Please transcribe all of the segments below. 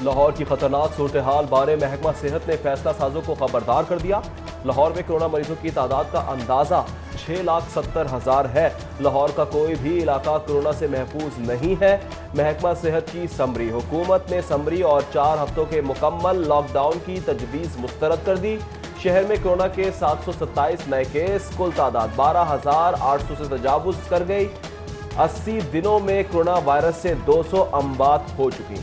लाहौर की खतरनाक सूरत हाल बारे महकमा सेहत ने फैसला साजों को खबरदार कर दिया। लाहौर में कोरोना मरीजों की तादाद का अंदाजा 6,70,000 है। लाहौर का कोई भी इलाका कोरोना से महफूज नहीं है। महकमा सेहत की समरी, हुकूमत ने समरी और 4 हफ्तों के मुकम्मल लॉकडाउन की तजवीज़ मुस्तरद कर दी। शहर में कोरोना के 727 नए केस, कुल तादाद 12,800 से तजावुज कर गई। 80 दिनों में कोरोना वायरस से 200 अमवात हो चुकी।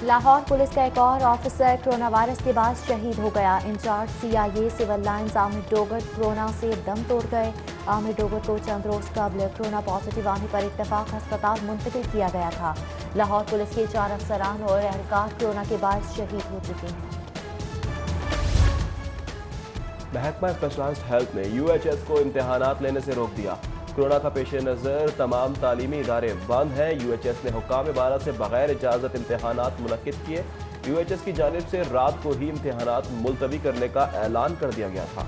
लाहौर पुलिस का एक और ऑफिसर कोरोना वायरस के बाद शहीद हो गया। Incharge CIA civil lines Aamir Dogar corona से दम तोड़ गए। आमिर डोगर को चंद रोज कबल कोरोना पॉजिटिव आने पर इत्तेफाक अस्पताल मुंतकिल किया गया था। लाहौर पुलिस के 4 अफसरान और एहलकार कोरोना के बाद शहीद हो चुके हैं। महकमा स्पेशलाइज्ड हेल्थ ने UHS को इम्तिहानात लेने से रोक दिया। कोरोना का पेश नज़र तमाम तालीमी इदारे बंद हैं। UHS ने हुक्काम बारा से बगैर इजाज़त इम्तिहानात मुनक्किद किए। UHS की जानिब से रात को ही इम्तिहानात मुलतवी करने का ऐलान कर दिया गया था।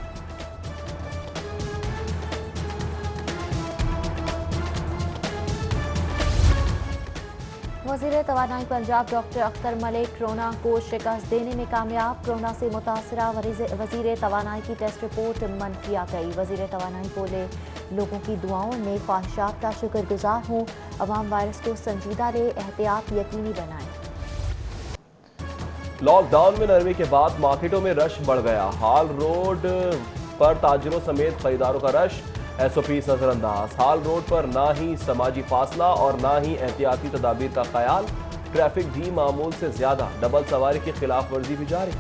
वज़ीर तवानाई पंजाब डॉक्टर अख्तर मलिक कोरोना को शिकस्त देने में कामयाब। कोरोना से मुतासरा वज़ीर तवानाई की टेस्ट रिपोर्ट मनफी आ गई। वज़ीर तवानाई बोले, लोगों की दुआओं में ख्वाहिशात का शुक्रगुजार हूँ। अवाम वायरस को संजीदा ले, एहतियात यकीनी बनाएं। लॉकडाउन में नरमी के बाद मार्केटों में रश बढ़ गया। हाल रोड पर ताजिरों समेत खरीदारों का रश, SOPs नजरअंदाज। हाल रोड पर ना ही समाजी फासला और ना ही एहतियाती तदाबीर का ख्याल। ट्रैफिक भी मामूल से ज्यादा, डबल सवारी की खिलाफ वर्जी भी जारी।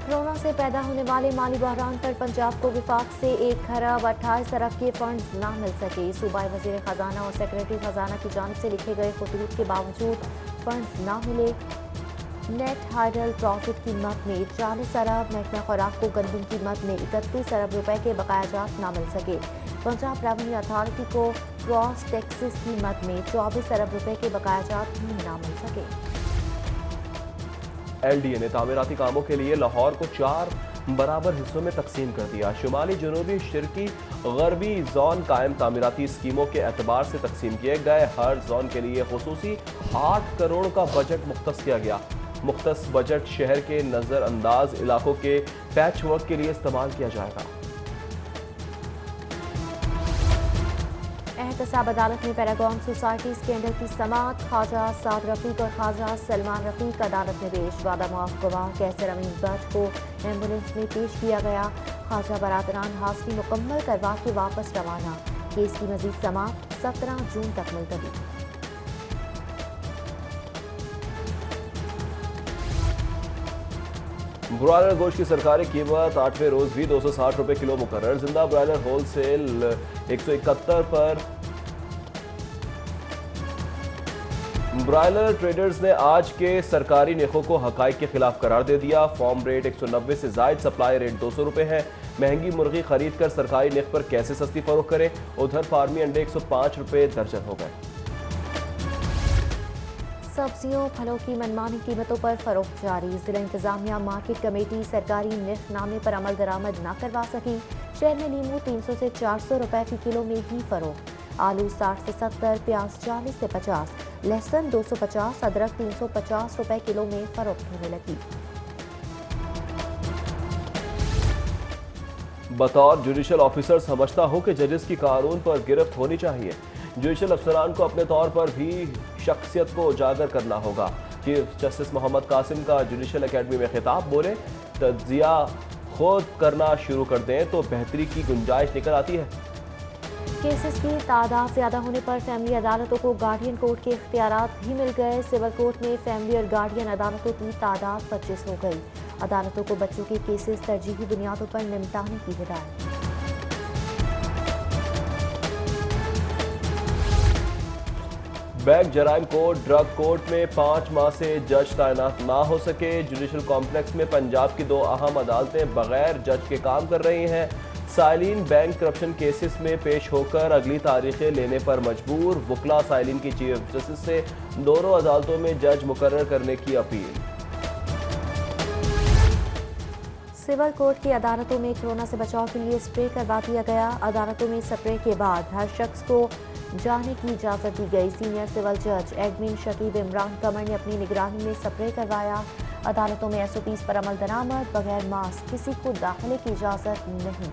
कोरोना से पैदा होने वाले माली बहरान पर पंजाब को विफाक से 1,28 अरब के फंड ना मिल सके। सूबाई वजीर खजाना और सेक्रेटरी खजाना की जानिब से लिखे गए खतूत के बावजूद फंड ना मिले। नेट हाइडल प्रॉफिट कीमत में 40 अरब, महकमा खुराक को गंदम कीमत में 31 अरब रुपए के बकायाजात ना मिल सके। पंजाब रेवेन्यू अथॉरिटी को क्रॉस टैक्सेस कीमत में 24 अरब रुपए के बकायाजात भी ना मिल सके। LDA ने तामीराती कामों के लिए लाहौर को 4 बराबर हिस्सों में तकसीम कर दिया। शुमाली, जनूबी, शर्की, गरबी जोन कायम तामीराती स्कीमों के एतबार से तकसीम किए गए। हर जोन के लिए खुसूसी 8 करोड़ का बजट मुख्तस किया गया। मुख्तस बजट शहर के नजरअंदाज इलाकों के पैच वर्क के लिए इस्तेमाल किया जाएगा। एहतसाब अदालत में पैरागॉन सोसाइटी स्कैंडल की समाअत। ख्वाजा साद रफीक और ख्वाजा सलमान रफीक अदालत में पेश। वादा मुआफ गवाह कैसर अमीन बट को एम्बुलेंस में पेश किया गया। ख्वाजा बरादरान हाजिरी मुकम्मल करवा के वापस रवाना। केस की मजीद समाअत 17 जून तक मुलतवी। ब्रॉयलर गोश्त की सरकारी कीमत 8वें रोज भी 260 रुपए किलो मुकर्रर। जिंदा ब्रॉयलर होलसेल 171 पर। ब्रॉयलर ट्रेडर्स ने आज के सरकारी नेखों को हकाइक के खिलाफ करार दे दिया। फॉर्म रेट 190 से जायद, सप्लाई रेट 200 रुपए है। महंगी मुर्गी खरीद कर सरकारी नेख पर कैसे सस्ती फरोख्त करें। उधर फार्मी अंडे 105 रुपए दर्जन हो गए। सब्जियों फलों की मनमानी कीमतों पर फरोख्त जारी। जिला इंतजामिया मार्केट कमेटी सरकारी निर्खनामे पर अमल दरामद न करवा सकी। शहर में नींबू 300 से 400 रुपए फी किलो में ही फरोख्त। आलू 60 से 70, प्याज 40 से 50, लहसुन 250, अदरक 350 रुपए किलो में फरोख्त होने लगी। बतौर जुडिशल ऑफिसर समझता हूं कि जजेस की कानून पर गिरफ्त होनी चाहिए। जुडिशल अफसरान को अपने तौर पर भी शख्सियत को उजागर करना होगा। चीफ जस्टिस मोहम्मद कासिम का जुडिशल एकेडमी में खिताब। बोले, तज्जिया खुद करना शुरू कर दें तो बेहतरी की गुंजाइश निकल आती है। केसेस की तादाद ज्यादा होने पर फैमिली अदालतों को गार्डियन कोर्ट के इख्तियारात भी मिल गए। सिविल कोर्ट में फैमिली और गार्डियन अदालतों की तादाद 25 हो गई। अदालतों को बच्चों के केसेस तरजीही बुनियादों पर निपटाने की हिदायत। बैंक जराइम कोर्ट, ड्रग कोर्ट में 5 माह से जज तैनात ना हो सके। जुडिशल कॉम्प्लेक्स में पंजाब की 2 अहम अदालतें बगैर जज के काम कर रही हैं। साइलिन बैंक करप्शन केसेस में पेश होकर अगली तारीखें लेने पर मजबूर। वकला साइलिन की चीफ जस्टिस से दोनों अदालतों में जज मुकर्रर करने की अपील। सिविल कोर्ट की अदालतों में कोरोना से बचाव के लिए स्प्रे करवा दिया गया। अदालतों में स्प्रे के बाद हर शख्स को जाने की इजाज़त दी गई। सीनियर सिविल जज एडमिन शकीब इमरान कमर ने अपनी निगरानी में स्प्रे करवाया। अदालतों में SOPs पर अमल दरामद, बगैर मास्क किसी को दाखिले की इजाज़त नहीं।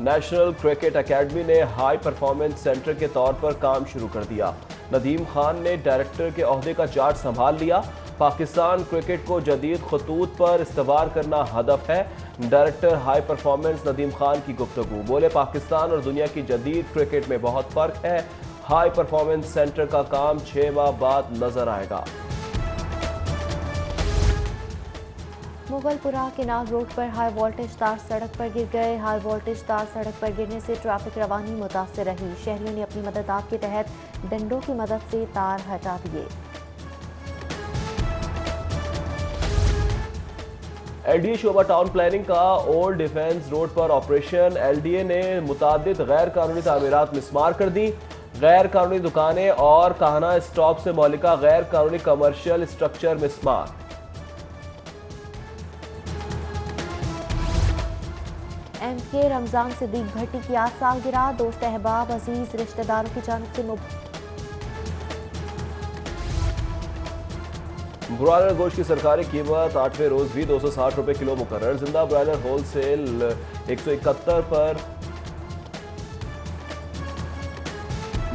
नेशनल क्रिकेट एकेडमी ने हाई परफॉर्मेंस सेंटर के तौर पर काम शुरू कर दिया। नदीम खान ने डायरेक्टर के ओहदे का चार्ज संभाल लिया। पाकिस्तान क्रिकेट को जदीद खतूत पर इस्तवार करना हदफ है। Director high performance Nadeem Khan की गुफ्तगू, बोले पाकिस्तान और दुनिया की जदीद क्रिकेट में बहुत फ़र्क है। हाई परफॉर्मेंस सेंटर का काम 6 माह बाद नजर आएगा। मुगलपुरा केनाल रोड पर हाई वोल्टेज तार सड़क पर गिर गए। हाई वोल्टेज तार सड़क पर गिरने से ट्रैफिक रवानी मुतासर रही। शहरियों ने अपनी मदद आप के तहत डंडों की मदद से तार हटा दिए। LDA शोबा टाउन प्लानिंग का ओल्ड डिफेंस रोड पर ऑपरेशन। LDA ने मुतादिद गैर कानूनी तामीरात मिसमार कर दी। गैर कानूनी दुकानें और कहना स्टॉप से मौलिका गैर कानूनी कमर्शियल स्ट्रक्चर मिसमार। MK रमजान सिद्दीक भट्टी की 8 सालगिरह। दोस्त अहबाब अजीज रिश्तेदारों की जानिब से ब्रॉयलर गोश्त की सरकारी कीमत 8वें रोज भी 260 रुपए किलो मुकर्रर। जिंदा ब्रॉयलर होलसेल 171 पर।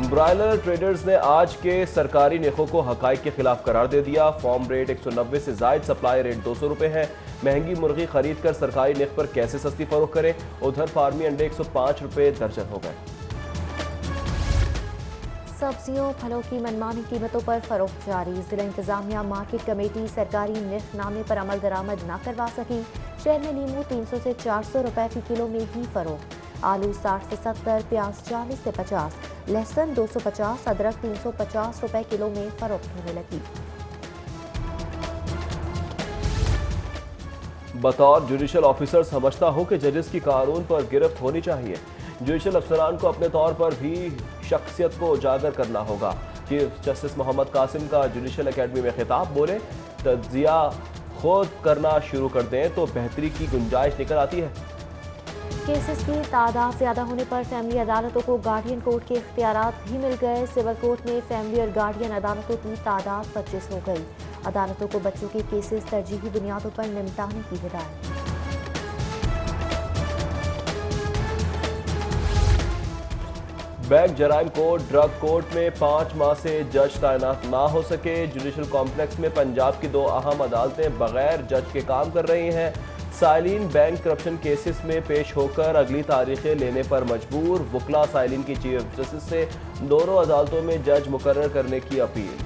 ब्रॉयलर ट्रेडर्स ने आज के सरकारी नेखों को हकाइक के खिलाफ करार दे दिया। फॉर्म रेट 190 से जायद, सप्लाई रेट 200 रुपए है। महंगी मुर्गी खरीद कर सरकारी नेख पर कैसे सस्ती फरोख्त करें। उधर फार्मी अंडे 105 रुपए दर्जन हो गए। सब्जियों फलों की मनमानी कीमतों पर फरोख्त जारी। जिला इंतजामिया मार्केट कमेटी सरकारी निर्खनामे पर अमल दरामद न करवा सकी। शहर में नींबू 300 से 400 रुपए फी किलो में ही फरोख्त। आलू 60 से 70, प्याज 40 से 50, लहसुन 250, अदरक 350 रुपए किलो में फरोख्त होने लगी। बतौर जुडिशल ऑफिसर समझता हूं कि जजेस की कानून पर गिरफ्त होनी चाहिए। जुडिशल अफसरान को अपने तौर पर भी शख्सियत को उजागर करना होगा। चीफ जस्टिस मोहम्मद कासिम का जुडिशल एकेडमी में खिताब, बोले तज्जिया खुद करना शुरू कर दें तो बेहतरी की गुंजाइश निकल आती है। केसेस की तादाद ज्यादा होने पर फैमिली अदालतों को गार्डियन कोर्ट के इख्तियारात भी मिल गए। सिविल कोर्ट में फैमिली और गार्डियन अदालतों की तादाद 25 हो गई। अदालतों को बच्चों के केसेस तरजीही बुनियादों पर निपटाने की हिदायत। बैंक जराइम कोर्ट ड्रग कोर्ट में 5 माह से जज तैनात ना हो सके। जुडिशल कॉम्प्लेक्स में पंजाब की 2 अहम अदालतें बगैर जज के काम कर रही हैं। साइलिन बैंक करप्शन केसेस में पेश होकर अगली तारीखें लेने पर मजबूर। वकला साइलिन की चीफ जस्टिस से दोनों अदालतों में जज मुकर्रर करने की अपील।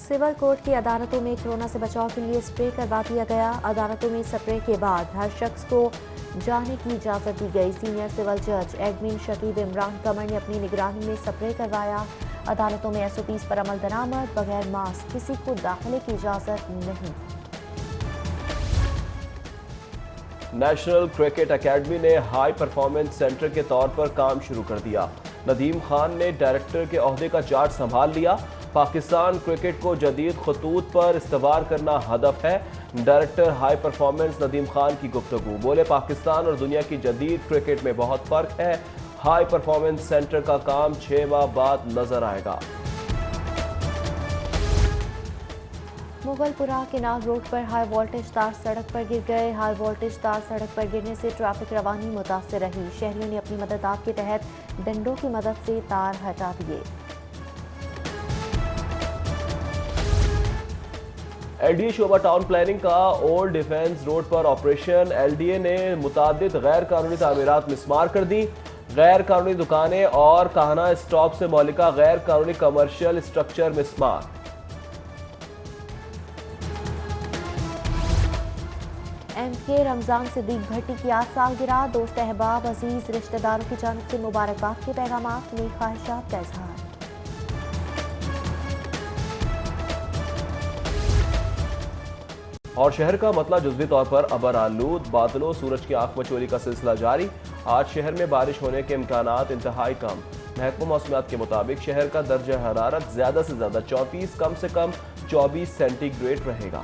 सिविल कोर्ट की अदालतों में कोरोना से बचाव के लिए स्प्रे करवा दिया गया। अदालतों में स्प्रे के बाद हर शख्स को जाने की इजाज़त दी गई। सीनियर सिविल जज एडमिन शकीब इमरान कमर ने अपनी निगरानी में स्प्रे करवाया। अदालतों में SOPs पर अमल दरामद, बगैर मास्क किसी को दाखिले की इजाज़त नहीं। नेशनल क्रिकेट एकेडमी ने हाई परफॉर्मेंस सेंटर के तौर पर काम शुरू कर दिया। नदीम खान ने डायरेक्टर के ओहदे का चार्ज संभाल लिया। पाकिस्तान क्रिकेट को जदीद खतूत पर इस्तवार करना हदफ है। Director high performance Nadeem Khan की गुफ्तगू, बोले पाकिस्तान और दुनिया की जदीद क्रिकेट में बहुत फ़र्क है। हाई परफॉर्मेंस सेंटर का काम 6 माह बाद नजर आएगा। मुगलपुरा केनाल रोड पर हाई वोल्टेज तार सड़क पर गिर गए। हाई वोल्टेज तार सड़क पर गिरने से ट्रैफिक रवानी मुतासर रही। शहरियों ने अपनी मदद आप के तहत डंडों की मदद से तार हटा दिए। LDA शोबा टाउन प्लानिंग का ओल्ड डिफेंस रोड पर ऑपरेशन। LDA ने मुतादिद गैर कानूनी तामीरात मिसमार कर दी। गैर कानूनी दुकानें और कहना स्टॉप से मौलिका गैर कानूनी कमर्शियल स्ट्रक्चर मिसमार। MK रमजान सिद्दीक भट्टी की 8 सालगिरह। दोस्त अहबाब अजीज रिश्तेदारों की जानिब से मुबारकबाद के पैगामात में ख्वाहिशात का इजहार। और शहर का मतला जुज़वी तौर पर अबर आलूद, बादलों सूरज की आंख मचोली का सिलसिला जारी। आज शहर में बारिश होने के इम्कानात इंतहाई कम। महकमा मौसमियात के मुताबिक शहर का दर्जा हरारत ज्यादा से ज्यादा 34, कम से कम 24 सेंटीग्रेड रहेगा।